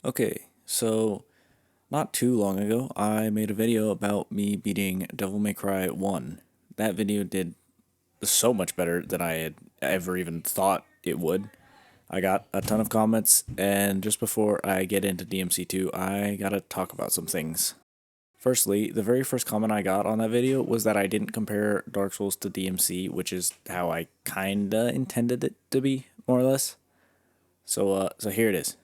Okay, so not too long ago, I made a video about me beating Devil May Cry 1. That video did so much better than I had ever even thought it would. I got a ton of comments, and just before I get into DMC2, I gotta talk about some things. Firstly, the very first comment I got on that video was that I didn't compare Dark Souls to DMC, which is how I kinda intended it to be, more or less. So here it is.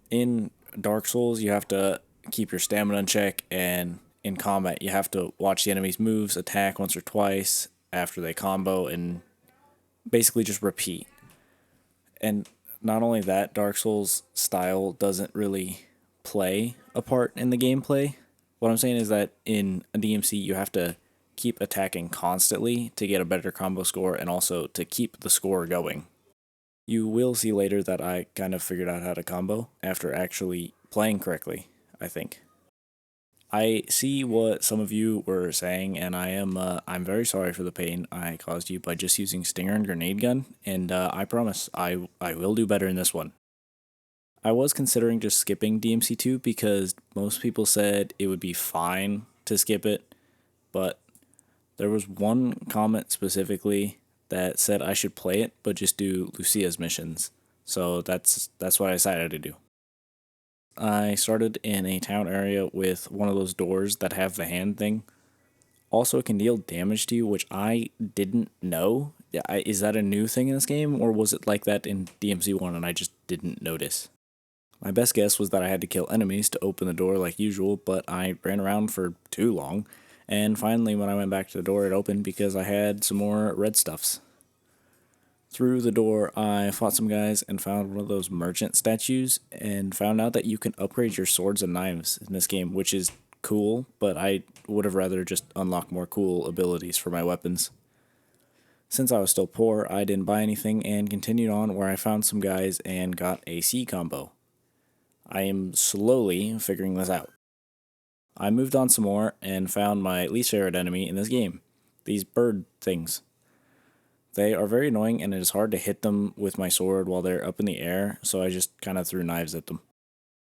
In Dark Souls, you have to keep your stamina in check, and in combat, you have to watch the enemy's moves, attack once or twice after they combo, and basically just repeat. And not only that, Dark Souls style doesn't really play a part in the gameplay. What I'm saying is that in a DMC, you have to keep attacking constantly to get a better combo score and also to keep the score going. You will see later that I kind of figured out how to combo after actually playing correctly, I think. I see what some of you were saying, and I'm very sorry for the pain I caused you by just using Stinger and Grenade Gun, and I promise I will do better in this one. I was considering just skipping DMC2 because most people said it would be fine to skip it, but there was one comment specifically that said I should play it, but just do Lucia's missions. So that's what I decided to do. I started in a town area with one of those doors that have the hand thing. Also, it can deal damage to you, which I didn't know. Is that a new thing in this game, or was it like that in DMC1 and I just didn't notice? My best guess was that I had to kill enemies to open the door like usual, but I ran around for too long, and finally when I went back to the door it opened because I had some more red stuffs. Through the door, I fought some guys and found one of those merchant statues and found out that you can upgrade your swords and knives in this game, which is cool, but I would have rather just unlock more cool abilities for my weapons. Since I was still poor, I didn't buy anything and continued on where I found some guys and got a C combo. I am slowly figuring this out. I moved on some more and found my least favorite enemy in this game, these bird things. They are very annoying and it is hard to hit them with my sword while they're up in the air, so I just kind of threw knives at them.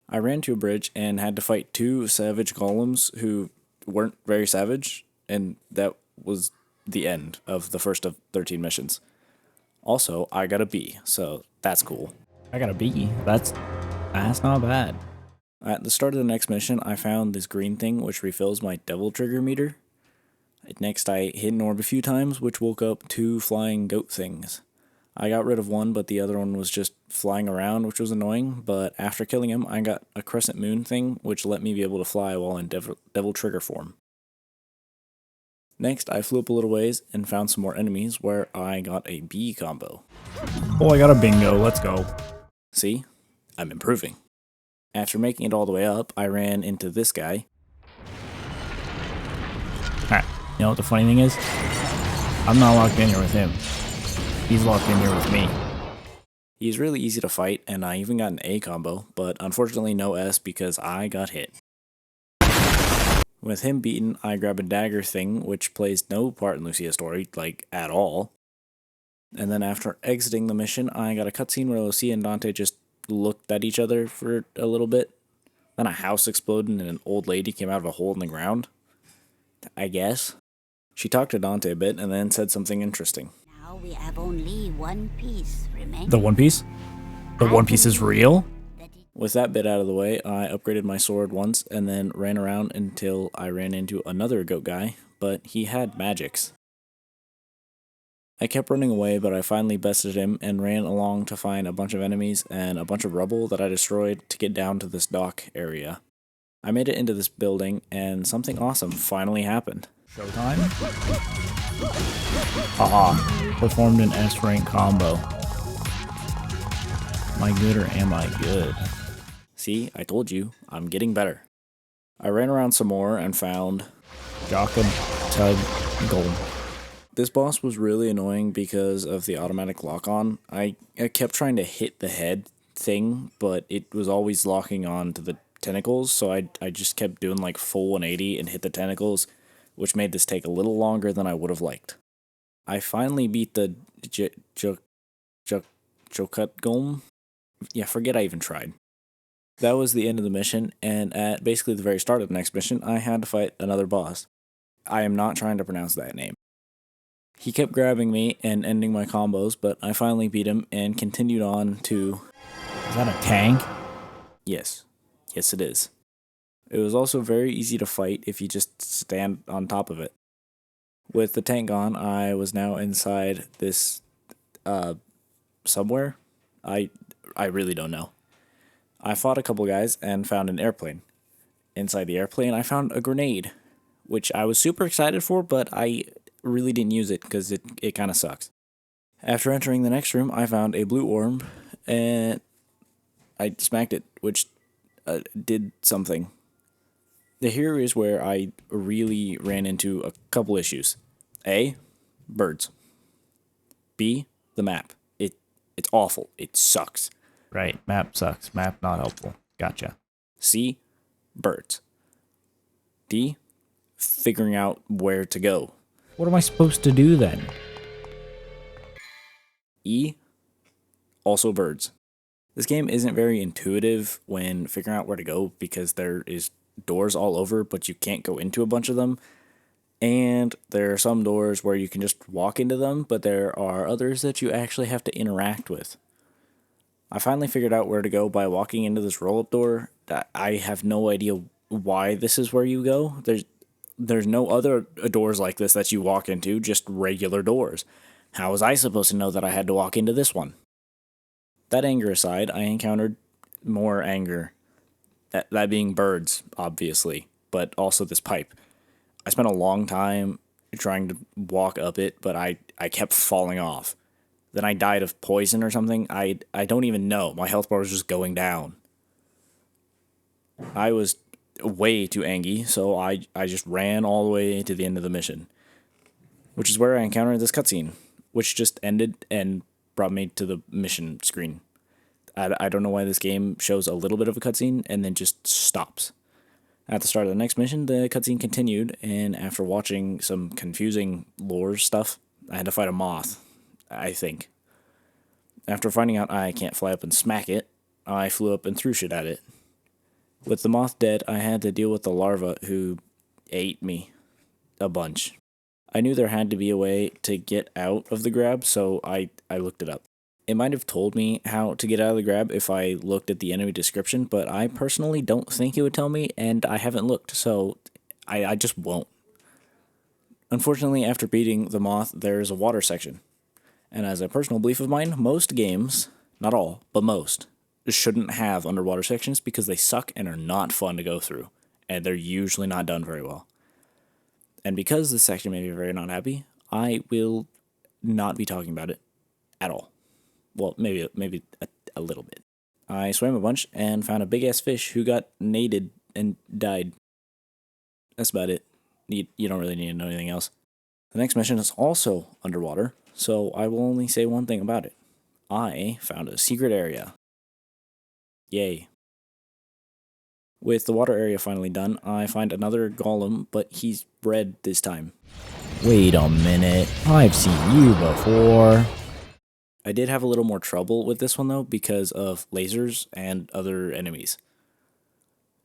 I ran to a bridge and had to fight two savage golems who weren't very savage, and that was the end of the first of 13 missions. Also, I got a B, so that's cool. I got a B. That's not bad. At the start of the next mission, I found this green thing which refills my devil trigger meter. Next, I hit an orb a few times, which woke up two flying goat things. I got rid of one, but the other one was just flying around, which was annoying, but after killing him, I got a crescent moon thing, which let me be able to fly while in devil trigger form. Next, I flew up a little ways and found some more enemies, where I got a B combo. Oh, I got a bingo. Let's go. See? I'm improving. After making it all the way up, I ran into this guy. Alright, you know what the funny thing is? I'm not locked in here with him. He's locked in here with me. He's really easy to fight, and I even got an A combo, but unfortunately no S because I got hit. With him beaten, I grab a dagger thing, which plays no part in Lucia's story, like, at all. And then after exiting the mission, I got a cutscene where Lucia and Dante just looked at each other for a little bit. Then a house exploded and an old lady came out of a hole in the ground. I guess. She talked to Dante a bit and then said something interesting. Now we have only one piece remaining. The One Piece? The One Piece is real? With that bit out of the way, I upgraded my sword once and then ran around until I ran into another goat guy, but he had magics. I kept running away, but I finally bested him and ran along to find a bunch of enemies and a bunch of rubble that I destroyed to get down to this dock area. I made it into this building, and something awesome finally happened. Showtime? Haha. Performed an S rank combo. Am I good or am I good? See, I told you, I'm getting better. I ran around some more and found Jakob Tug Gold. this boss was really annoying because of the automatic lock-on. I kept trying to hit the head thing, but it was always locking on to the tentacles, so I just kept doing like full 180 and hit the tentacles, which made this take a little longer than I would have liked. I finally beat the Jokut Golem. Yeah, forget I even tried. That was the end of the mission, and at basically the very start of the next mission, I had to fight another boss. I am not trying to pronounce that name. He kept grabbing me and ending my combos, but I finally beat him and continued on to... Is that a tank? Yes. Yes, it is. It was also very easy to fight if you just stand on top of it. With the tank on, I was now inside this, somewhere. I really don't know. I fought a couple guys and found an airplane. Inside the airplane, I found a grenade, which I was super excited for, but I really didn't use it because it kind of sucks. After entering the next room, I found a blue orb, and I smacked it, which did something. Here is where I really ran into a couple issues. A, birds. B, the map. It's awful. It sucks. Right, map sucks. Map not helpful. Gotcha. C, birds. D, figuring out where to go. What am I supposed to do then? E, also birds. This game isn't very intuitive when figuring out where to go because there is doors all over, but you can't go into a bunch of them. And there are some doors where you can just walk into them, but there are others that you actually have to interact with. I finally figured out where to go by walking into this roll-up door. I have no idea why this is where you go. There's no other doors like this that you walk into, just regular doors. How was I supposed to know that I had to walk into this one? That anger aside, I encountered more anger. That being birds, obviously, but also this pipe. I spent a long time trying to walk up it, but I kept falling off. Then I died of poison or something. I don't even know. My health bar was just going down. I was way too angry, so I just ran all the way to the end of the mission, which is where I encountered this cutscene, which just ended and brought me to the mission screen. I don't know why this game shows a little bit of a cutscene and then just stops. At the start of the next mission, the cutscene continued, and after watching some confusing lore stuff, I had to fight a moth, I think. After finding out I can't fly up and smack it, I flew up and threw shit at it. With the moth dead, I had to deal with the larva who ate me a bunch. I knew there had to be a way to get out of the grab, so I looked it up. It might have told me how to get out of the grab if I looked at the enemy description, but I personally don't think it would tell me, and I haven't looked, so I just won't. Unfortunately, after beating the moth, there's a water section. And as a personal belief of mine, most games, not all, but most, shouldn't have underwater sections because they suck and are not fun to go through, and they're usually not done very well. And because this section made me very not happy, I will not be talking about it at all. Well, maybe a little bit. I swam a bunch and found a big-ass fish who got naded and died. That's about it. You don't really need to know anything else. The next mission is also underwater, so I will only say one thing about it. I found a secret area. Yay. With the water area finally done, I find another golem, but he's red this time. Wait a minute. I've seen you before. I did have a little more trouble with this one, though, because of lasers and other enemies.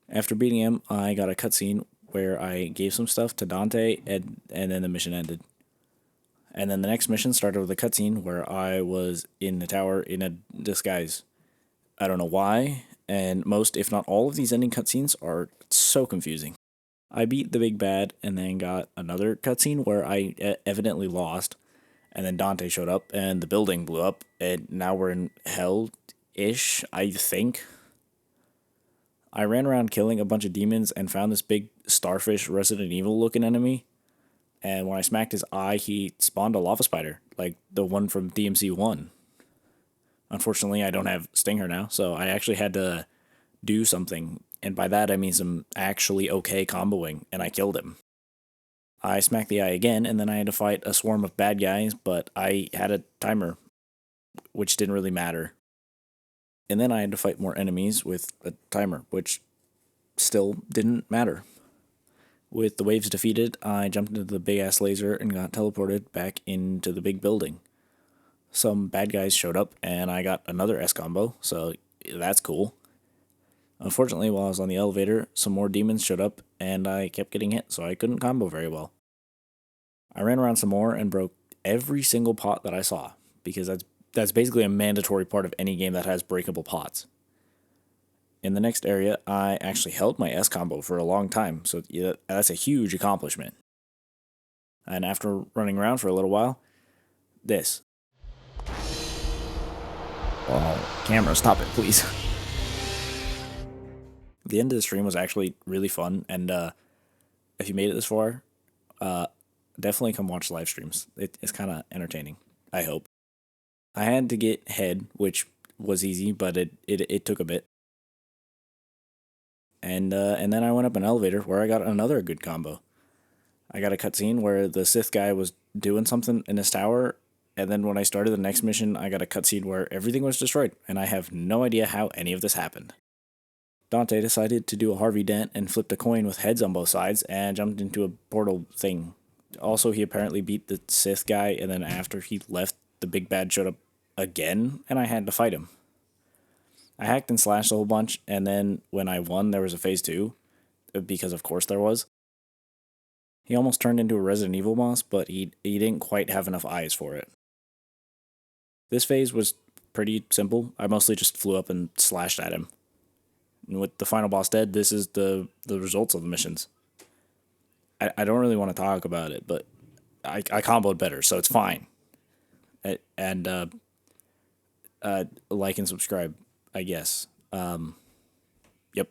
After beating him, I got a cutscene where I gave some stuff to Dante, and then the mission ended. And then the next mission started with a cutscene where I was in the tower in a disguise. I don't know why, and most, if not all, of these ending cutscenes are so confusing. I beat the big bad, and then got another cutscene where I evidently lost. And then Dante showed up, and the building blew up, and now we're in hell-ish, I think. I ran around killing a bunch of demons and found this big starfish Resident Evil-looking enemy. And when I smacked his eye, he spawned a lava spider, like the one from DMC1. Unfortunately, I don't have Stinger now, so I actually had to do something. And by that, I mean some actually okay comboing, and I killed him. I smacked the eye again, and then I had to fight a swarm of bad guys, but I had a timer, which didn't really matter. And then I had to fight more enemies with a timer, which still didn't matter. With the waves defeated, I jumped into the big-ass laser and got teleported back into the big building. Some bad guys showed up, and I got another S combo, so that's cool. Unfortunately, while I was on the elevator, some more demons showed up, and I kept getting hit, so I couldn't combo very well. I ran around some more and broke every single pot that I saw, because that's basically a mandatory part of any game that has breakable pots. In the next area, I actually held my S combo for a long time, so yeah, that's a huge accomplishment. And after running around for a little while, this. Oh, camera, stop it, please. The end of the stream was actually really fun, and if you made it this far, definitely come watch live streams. It's kind of entertaining, I hope. I had to get head, which was easy, but it took a bit. And then I went up an elevator where I got another good combo. I got a cutscene where the Sith guy was doing something in his tower, and then when I started the next mission, I got a cutscene where everything was destroyed, and I have no idea how any of this happened. Dante decided to do a Harvey Dent and flipped a coin with heads on both sides and jumped into a portal thing. Also, he apparently beat the Sith guy, and then after he left, the big bad showed up again, and I had to fight him. I hacked and slashed a whole bunch, and then when I won, there was a phase 2, because of course there was. He almost turned into a Resident Evil boss, but he didn't quite have enough eyes for it. This phase was pretty simple. I mostly just flew up and slashed at him. And with the final boss dead, this is the results of the missions. I don't really want to talk about it, but I comboed better, so it's fine. And like and subscribe, I guess. Yep.